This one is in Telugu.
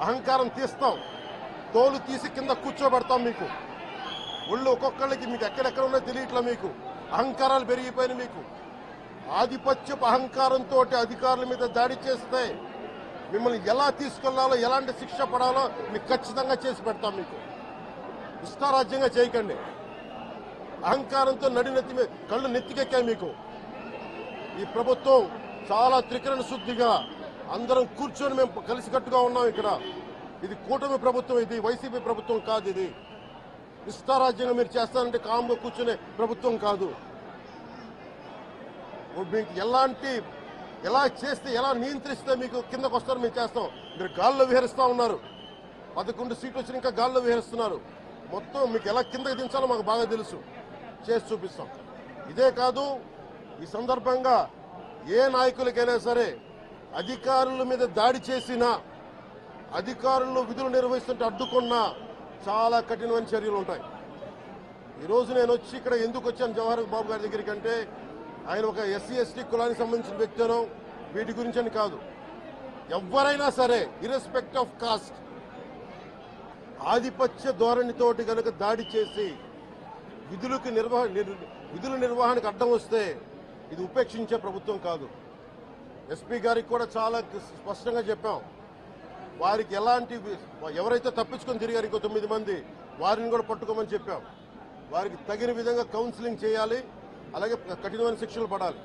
అహంకారం తీస్తాం, తోలు తీసి కింద కూర్చోబెడతాం. మీకు ఒళ్ళు ఒక్కొక్కళ్ళకి మీకు ఎక్కడెక్కడ ఉన్నాయో తెలియట్లా. మీకు అహంకారాలు పెరిగిపోయిన మీకు ఆధిపత్యపు అహంకారంతో అధికారుల మీద దాడి చేస్తే మిమ్మల్ని ఎలా తీసుకెళ్లాలో, ఎలాంటి శిక్ష పడాలో మీకు ఖచ్చితంగా చేసి పెడతాం. మీకు ఇష్టారాజ్యంగా చేయకండి. అహంకారంతో నడినెత్తి మీద కళ్ళు నెత్తికెక్కాయి. మీకు ఈ ప్రభుత్వం చాలా త్రికరణ శుద్ధిగా అందరం కూర్చొని మేము కలిసికట్టుగా ఉన్నాం. ఇక్కడ ఇది కూటమి ప్రభుత్వం, ఇది వైసీపీ ప్రభుత్వం కాదు. ఇది ఇష్టారాజ్యంగా మీరు చేస్తారంటే కామ్గా కూర్చునే ప్రభుత్వం కాదు. మీకు ఎలా చేస్తే, ఎలా నియంత్రిస్తే మీకు కిందకు వస్తారో మేము చేస్తాం. మీరు గాల్లో విహరిస్తూ ఉన్నారు. 11 సీట్లు వచ్చి ఇంకా గాల్లో విహరిస్తున్నారు. మొత్తం మీకు ఎలా కిందకి దించాలో మాకు బాగా తెలుసు. చేసి చూపిస్తాం. ఇదే కాదు, ఈ సందర్భంగా ఏ నాయకులకైనా సరే అధికారుల మీద దాడి చేసినా, అధికారులు విధులు నిర్వహిస్తుంటే అడ్డుకున్నా చాలా కఠినమైన చర్యలు ఉంటాయి. ఈరోజు నేను వచ్చి ఇక్కడ ఎందుకు వచ్చాను జవహర్ బాబు గారి దగ్గరికి అంటే, ఆయన ఒక ఎస్సీ ఎస్టీ కులానికి సంబంధించిన వ్యక్తినో వీటి గురించి అని కాదు. ఎవరైనా సరే ఇర్రెస్పెక్ట్ ఆఫ్ కాస్ట్ ఆధిపత్య ధోరణితోటి కనుక దాడి చేసి విధుల నిర్వహణకు అడ్డం వస్తే ఇది ఉపేక్షించే ప్రభుత్వం కాదు. ఎస్పీ గారికి కూడా చాలా స్పష్టంగా చెప్పాం. వారికి ఎవరైతే తప్పించుకొని తిరిగారు ఇంకో 9 మంది, వారిని కూడా పట్టుకోమని చెప్పాం. వారికి తగిన విధంగా కౌన్సిలింగ్ చేయాలి, అలాగే కఠినమైన శిక్షలు పడాలి.